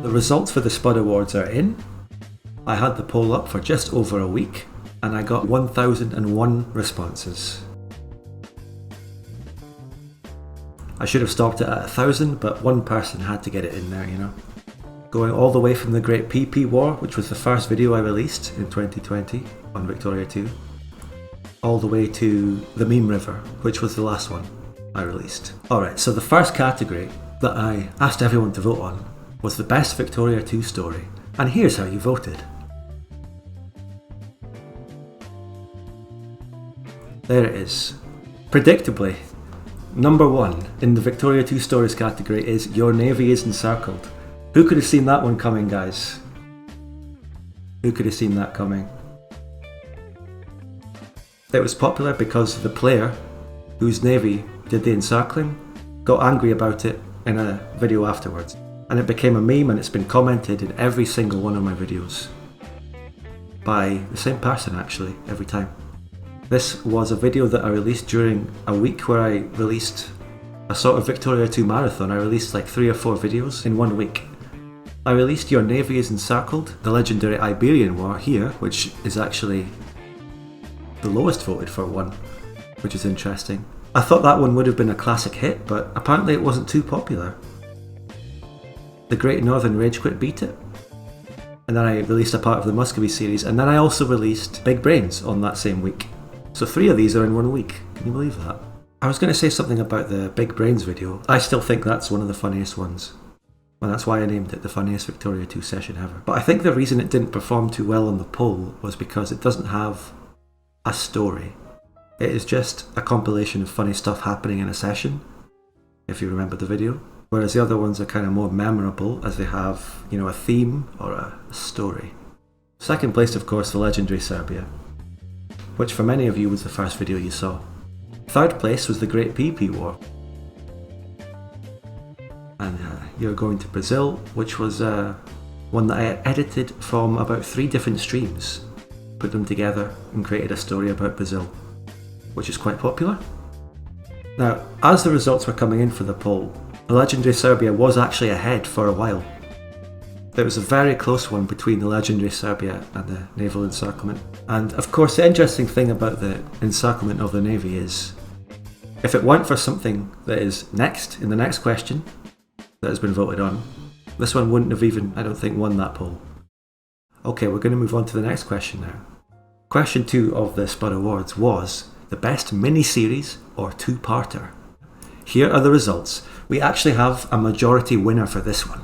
The results for the Spud Awards are in. I had the poll up for just over a week and I got 1001 responses. I should have stopped it at 1000, but one person had to get it in there, you know. Going all the way from the Great PP War, which was the first video I released in 2020 on Victoria 2, all the way to the Meme River, which was the last one I released. Alright, so the first category that I asked everyone to vote on was the best Victoria 2 story, and here's how you voted. There it is. Predictably, number 1 in the Victoria 2 stories category is Your Navy is Encircled. Who could have seen that one coming, guys? Who could have seen that coming? It was popular because the player, whose navy did the encircling, got angry about it in a video afterwards. And it became a meme, and it's been commented in every single one of my videos. By the same person, actually, every time. This was a video that I released during a week where I released a sort of Victoria 2 marathon. I released like 3 or 4 videos in 1 week. I released Your Navy is Encircled, the legendary Iberian War here, which is actually the lowest voted for one, which is interesting. I thought that one would have been a classic hit, but apparently it wasn't too popular. The Great Northern Rage Quit beat it. And then I released a part of the Muscovy series, and then I also released Big Brains on that same week. So 3 of these are in 1 week. Can you believe that? I was going to say something about the Big Brains video. I still think that's one of the funniest ones. And that's why I named it the funniest Victoria 2 session ever. But I think the reason it didn't perform too well on the poll was because it doesn't have a story. It is just a compilation of funny stuff happening in a session, if you remember the video. Whereas the other ones are kind of more memorable as they have, you know, a theme or a story. Second place, of course, the legendary Serbia, which for many of you was the first video you saw. Third place was the Great PP War. And You're Going to Brazil, which was one that I edited from about 3 different streams, put them together and created a story about Brazil, which is quite popular. Now, as the results were coming in for the poll, the legendary Serbia was actually ahead for a while. There was a very close one between the legendary Serbia and the naval encirclement. And of course, the interesting thing about the encirclement of the navy is, if it weren't for something that is next, in the next question, that has been voted on, this one wouldn't have even, I don't think, won that poll. Okay, we're going to move on to the next question now. Question 2 of the Spud Awards was the best mini-series or 2-parter. Here are the results. We actually have a majority winner for this one,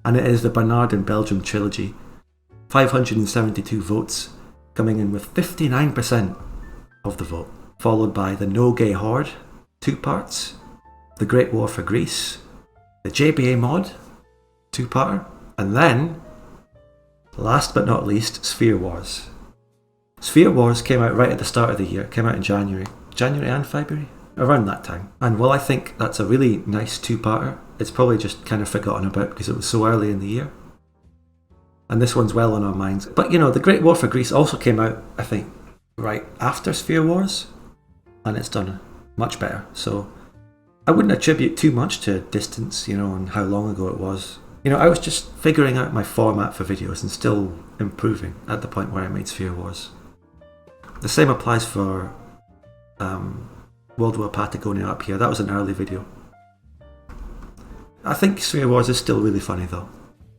and it is the Bernard and Belgium trilogy. 572 votes, coming in with 59% of the vote, followed by the No Gay Horde, 2 parts, the Great War for Greece, the JBA mod, 2-parter, and then, last but not least, Sphere Wars. Sphere Wars came out right at the start of the year, came out in January and February, around that time. And while I think that's a really nice 2-parter, it's probably just kind of forgotten about because it was so early in the year. And this one's well on our minds. But you know, the Great War for Greece also came out, I think, right after Sphere Wars, and it's done much better. So I wouldn't attribute too much to distance, you know, and how long ago it was. You know, I was just figuring out my format for videos and still improving at the point where I made Sphere Wars. The same applies for World War Patagonia up here. That was an early video. I think Sphere Wars is still really funny though.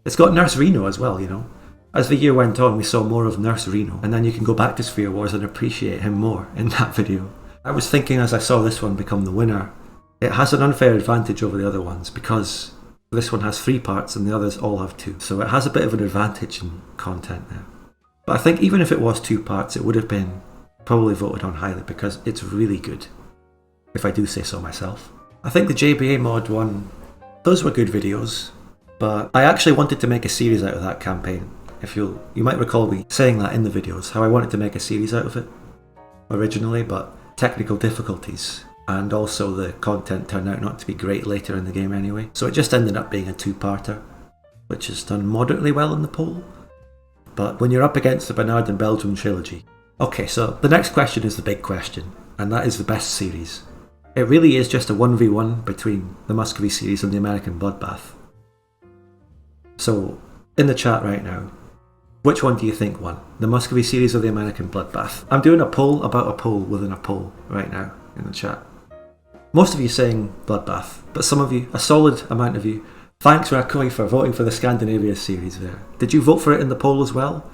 It's got Nurse Reno as well, you know. As the year went on, we saw more of Nurse Reno, and then you can go back to Sphere Wars and appreciate him more in that video. I was thinking as I saw this one become the winner, it has an unfair advantage over the other ones because this one has 3 parts and the others all have 2. So it has a bit of an advantage in content there. But I think even if it was 2 parts, it would have been probably voted on highly because it's really good, if I do say so myself. I think the JBA mod one, those were good videos, but I actually wanted to make a series out of that campaign. If you might recall me saying that in the videos, how I wanted to make a series out of it originally, but technical difficulties and also the content turned out not to be great later in the game anyway. So it just ended up being a 2-parter, which has done moderately well in the poll. But when you're up against the Bernard and Belgium trilogy. Okay, so the next question is the big question, and that is the best series. It really is just a 1v1 between the Muscovy series and the American Bloodbath. So, in the chat right now, which one do you think won? The Muscovy series or the American Bloodbath? I'm doing a poll about a poll within a poll right now in the chat. Most of you saying Bloodbath, but some of you, a solid amount of you, thanks Rakoi for voting for the Scandinavia series there. Did you vote for it in the poll as well?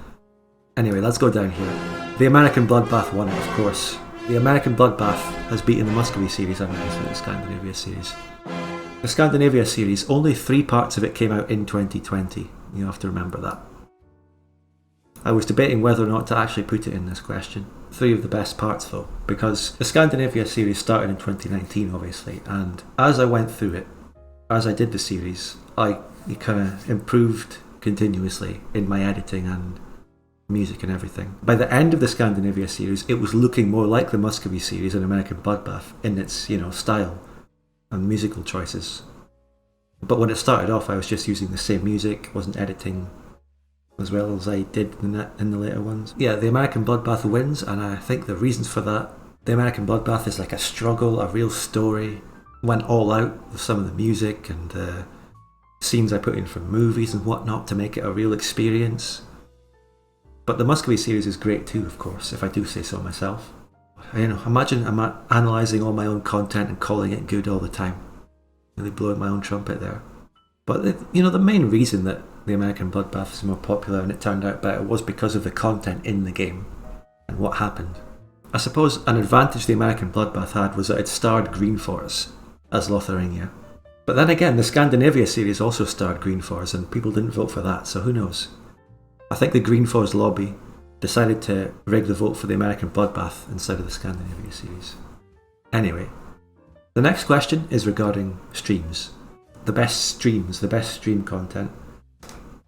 Anyway, let's go down here. The American Bloodbath won, of course. The American Bloodbath has beaten the Muscovy series and the Scandinavia series. The Scandinavia series, only 3 parts of it came out in 2020. You have to remember that. I was debating whether or not to actually put it in this question. 3 of the best parts though, because the Scandinavia series started in 2019 obviously, and as I went through it, as I did the series, I kind of improved continuously in my editing and music and everything. By the end of the Scandinavia series, it was looking more like the Muscovy series and American Bloodbath in its, style and musical choices. But when it started off, I was just using the same music, wasn't editing as well as I did in the later ones. Yeah, the American Bloodbath wins, and I think the reasons for that, the American Bloodbath is like a struggle, a real story, went all out with some of the music and scenes I put in from movies and whatnot to make it a real experience. But the Muscovy series is great too, of course, if I do say so myself. Imagine I'm analysing all my own content and calling it good all the time. Really blowing my own trumpet there. But the main reason that the American Bloodbath is more popular and it turned out better was because of the content in the game and what happened. I suppose an advantage the American Bloodbath had was that it starred Greenforce as Lotharingia. But then again, the Scandinavia series also starred Greenforce and people didn't vote for that, so who knows? I think the Greenforce lobby decided to rig the vote for the American Bloodbath instead of the Scandinavia series. Anyway, the next question is regarding streams. The best streams, the best stream content.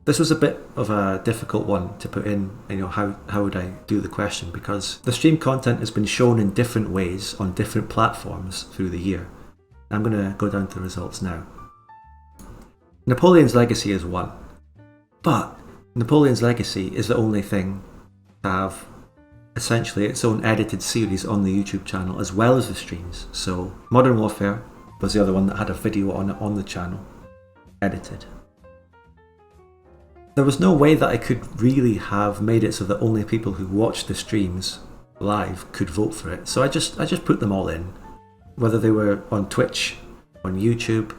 This was a bit of a difficult one to put in, how would I do the question, because the stream content has been shown in different ways on different platforms through the year. I'm going to go down to the results now. Napoleon's Legacy is one, but Napoleon's Legacy is the only thing to have essentially its own edited series on the YouTube channel as well as the streams. So Modern Warfare was the other one that had a video on it on the channel, edited. There was no way that I could really have made it so that only people who watched the streams live could vote for it. So I just put them all in, whether they were on Twitch, on YouTube,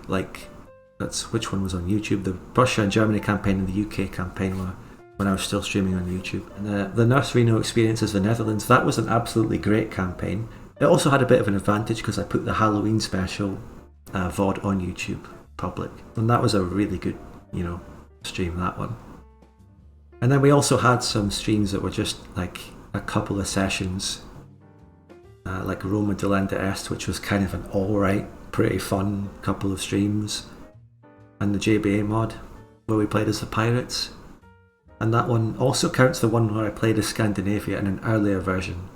which one was on YouTube? The Russia and Germany campaign and the UK campaign were when I was still streaming on YouTube. And the Nurse Reno Experiences the Netherlands, that was an absolutely great campaign. It also had a bit of an advantage because I put the Halloween special VOD on YouTube public, and that was a really good, stream, that one. And then we also had some streams that were just like a couple of sessions, like Roma Delenda Est, which was kind of an alright, pretty fun couple of streams, and the JBA mod where we played as the pirates. And that one also counts the one where I played as Scandinavia in an earlier version.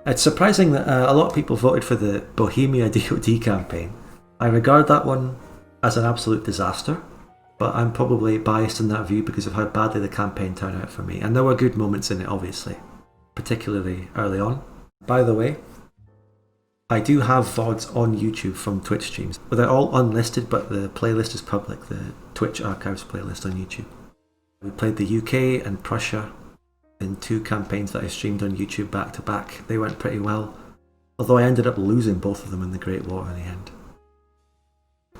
It's surprising that a lot of people voted for the Bohemia DoD campaign. I regard that one as an absolute disaster, but I'm probably biased in that view because of how badly the campaign turned out for me. And there were good moments in it, obviously, particularly early on. By the way, I do have VODs on YouTube from Twitch streams. They're all unlisted, but the playlist is public, the Twitch Archives playlist on YouTube. We played the UK and Prussia in 2 campaigns that I streamed on YouTube back to back. They went pretty well, although I ended up losing both of them in the Great War in the end.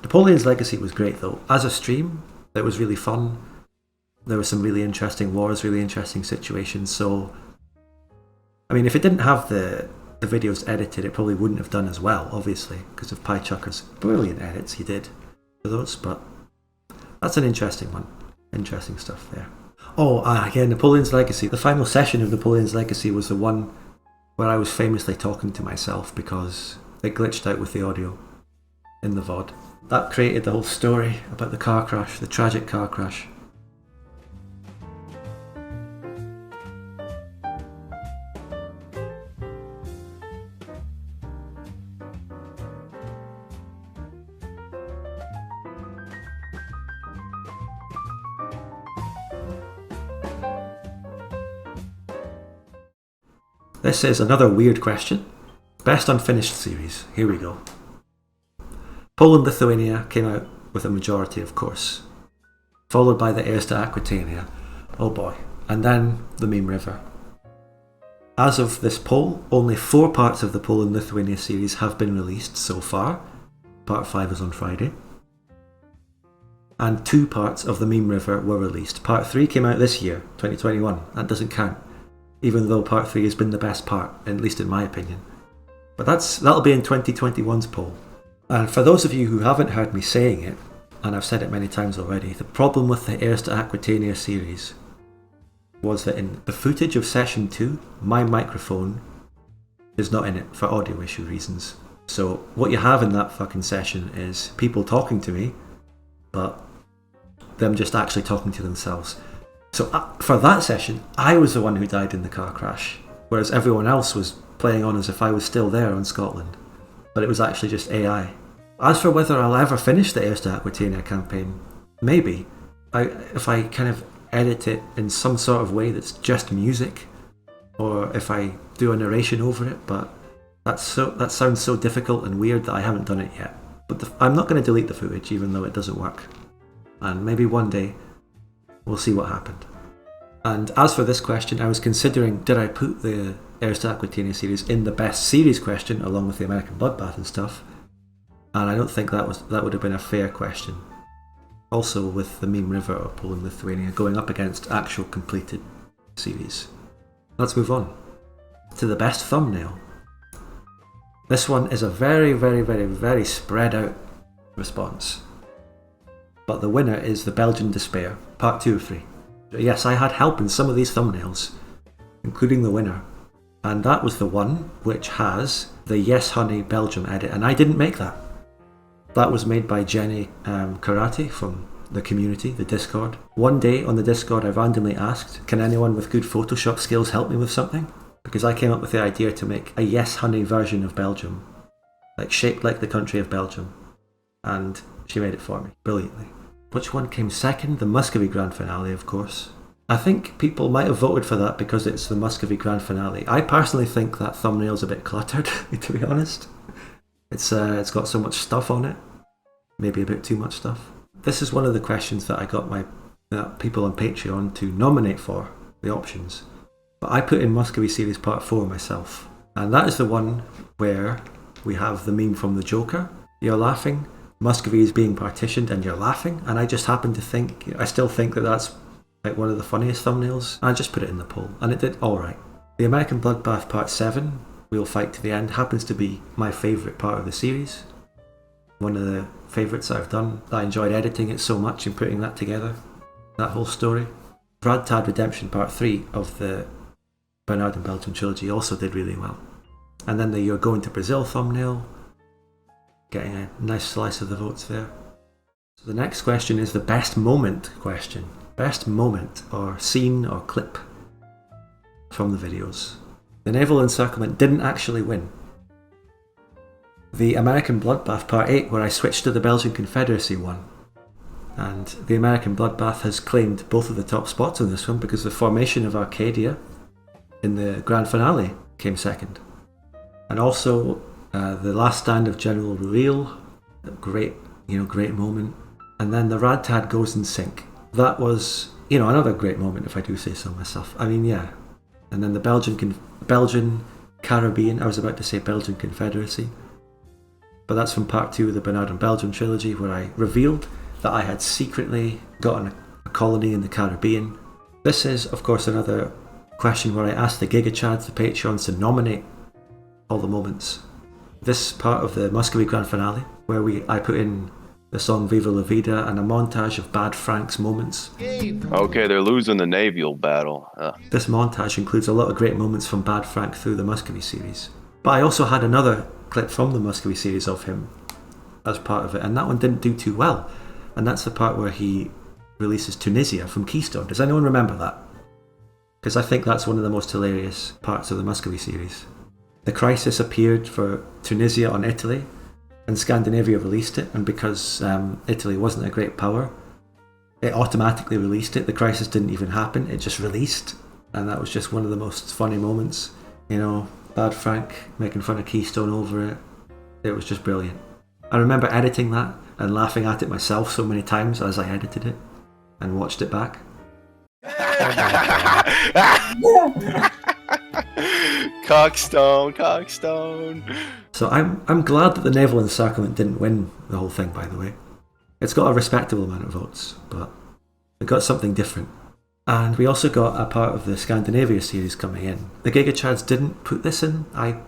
Napoleon's Legacy was great though. As a stream, it was really fun. There were some really interesting wars, really interesting situations, so if it didn't have the videos edited, it probably wouldn't have done as well, obviously, because of PieChucker's brilliant edits he did for those, but that's an interesting one. Interesting stuff there. Yeah, Napoleon's Legacy. The final session of Napoleon's Legacy was the one where I was famously talking to myself because it glitched out with the audio in the VOD. That created the whole story about the car crash, the tragic car crash. This is another weird question. Best unfinished series. Here we go. Poland, Lithuania came out with a majority, of course, followed by the heirs to Aquitania. Oh boy. And then the Meme River. As of this poll, only 4 parts of the Poland-Lithuania series have been released so far. Part 5 is on Friday. And 2 parts of the Meme River were released. Part 3 came out this year, 2021. That doesn't count, even though Part 3 has been the best part, at least in my opinion. But that'll be in 2021's poll. And for those of you who haven't heard me saying it, and I've said it many times already, the problem with the Heirs to Aquitania series was that in the footage of session 2, my microphone is not in it for audio issue reasons. So what you have in that fucking session is people talking to me, but them just actually talking to themselves. So for that session, I was the one who died in the car crash, whereas everyone else was playing on as if I was still there on Scotland. But it was actually just AI. As for whether I'll ever finish the Heirs to Aquitania campaign, maybe. If I kind of edit it in some sort of way that's just music, or if I do a narration over it, but that sounds so difficult and weird that I haven't done it yet. But I'm not going to delete the footage even though it doesn't work. And maybe one day we'll see what happened. And as for this question, I was considering, did I put the Heirs to Aquitania series in the best series question along with the American Bloodbath and stuff? And I don't think that would have been a fair question. Also with the Meme River or Poland Lithuania going up against actual completed series. Let's move on to the best thumbnail. This one is a very, very, very, very spread out response. But the winner is the Belgian Despair, part 2 of 3. Yes, I had help in some of these thumbnails, including the winner. And that was the one which has the Yes Honey Belgium edit, and I didn't make that. That was made by Jenny Karate from the community, the Discord. One day on the Discord I randomly asked, can anyone with good Photoshop skills help me with something? Because I came up with the idea to make a Yes Honey version of Belgium, like shaped like the country of Belgium. And she made it for me, brilliantly. Which one came second? The Muscovy Grand Finale, of course. I think people might have voted for that because it's the Muscovy Grand Finale. I personally think that thumbnail's a bit cluttered, to be honest. It's got so much stuff on it, maybe a bit too much stuff. This is one of the questions that I got my people on Patreon to nominate for, the options. But I put in Muscovy Series Part 4 myself. And that is the one where we have the meme from the Joker. You're laughing, Muscovy is being partitioned and you're laughing. And I just happen to think, I still think that that's like one of the funniest thumbnails. I just put it in the poll and it did alright. The American Bloodbath Part 7, We'll Fight to the End, happens to be my favourite part of the series. One of the favourites I've done. I enjoyed editing it so much and putting that together, that whole story. Ragtag Redemption Part 3 of the Bernard and Belgium trilogy also did really well. And then the You're Going to Brazil thumbnail, getting a nice slice of the votes there. So the next question is the best moment question. Best moment or scene or clip from the videos. The Naval Encirclement didn't actually win. The American Bloodbath Part 8, where I switched to the Belgian Confederacy, won. And the American Bloodbath has claimed both of the top spots on this one because the formation of Arcadia in the grand finale came second. And also the last stand of General Rueil, great moment. And then the Ragtag goes in sync. That was, another great moment if I do say so myself. I mean, yeah. And then the Belgian Caribbean, I was about to say Belgian Confederacy. But that's from part 2 of the Bernard and Belgium trilogy, where I revealed that I had secretly gotten a colony in the Caribbean. This is, of course, another question where I asked the GigaChads, the Patreons, to nominate all the moments. This part of the Muscovy Grand Finale, where I put in the song Viva La Vida and a montage of Bad Frank's moments. Okay, they're losing the naval battle. This montage includes a lot of great moments from Bad Frank through the Muscovy series. But I also had another clip from the Muscovy series of him as part of it, and that one didn't do too well. And that's the part where he releases Tunisia from Keystone. Does anyone remember that? Because I think that's one of the most hilarious parts of the Muscovy series. The crisis appeared for Tunisia on Italy, and Scandinavia released it, and because Italy wasn't a great power, it automatically released it. The crisis didn't even happen, it just released, and that was just one of the most funny moments. Bad Frank making fun of Keystone over it. It was just brilliant. I remember editing that and laughing at it myself so many times as I edited it and watched it back. Cockstone. So I'm glad that the Naval Encirclement didn't win the whole thing, by the way. It's got a respectable amount of votes, but it got something different. And we also got a part of the Scandinavia series coming in. The GigaChads didn't put this in. I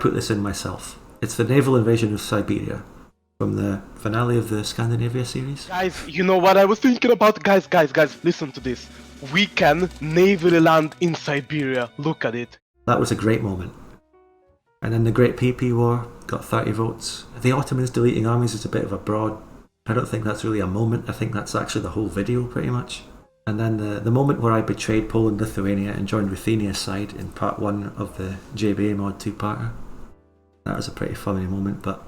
put this in myself. It's the naval invasion of Siberia from the finale of the Scandinavia series. Guys, you know what I was thinking about? Guys, listen to this. We can navally land in Siberia. Look at it. That was a great moment. And then the Great PP War got 30 votes. The Ottomans deleting armies is a bit of a broad... I don't think that's really a moment. I think that's actually the whole video, pretty much. And then the moment where I betrayed Poland, Lithuania and joined Ruthenia's side in part 1 of the JBA mod 2-parter. That was a pretty funny moment, but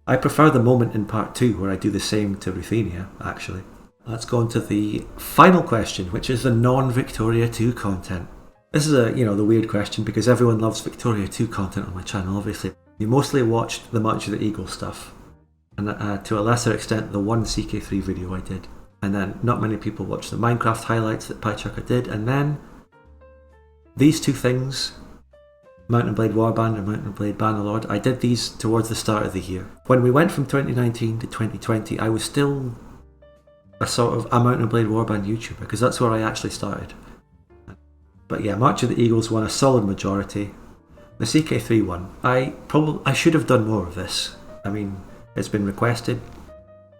I prefer the moment in part 2 where I do the same to Ruthenia, actually. Let's go on to the final question, which is the non-Victoria 2 content. This is the weird question because everyone loves Victoria 2 content on my channel, obviously. You mostly watched the March of the Eagle stuff, and to a lesser extent the one CK3 video I did. And then not many people watched the Minecraft highlights that PyChucker did, and then these two things, Mountain Blade Warband and Mountain Blade Bannerlord, I did these towards the start of the year. When we went from 2019 to 2020, I was still a sort of a Mountain Blade Warband YouTuber, because that's where I actually started. But yeah, March of the Eagles won a solid majority. The CK3 won. I should have done more of this. I mean, it's been requested,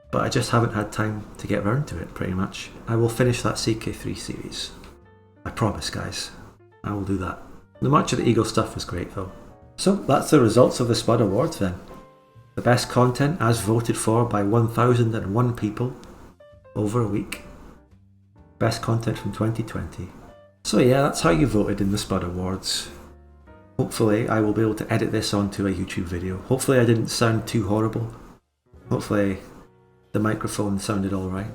but I just haven't had time to get around to it, pretty much. I will finish that CK3 series. I promise, guys. I will do that. The March of the Eagle stuff was great, though. So, that's the results of the Spud Awards, then. The best content, as voted for by 1,001 people over a week. Best content from 2020. So yeah, that's how you voted in the Spud Awards. Hopefully I will be able to edit this onto a YouTube video. Hopefully I didn't sound too horrible. Hopefully the microphone sounded alright.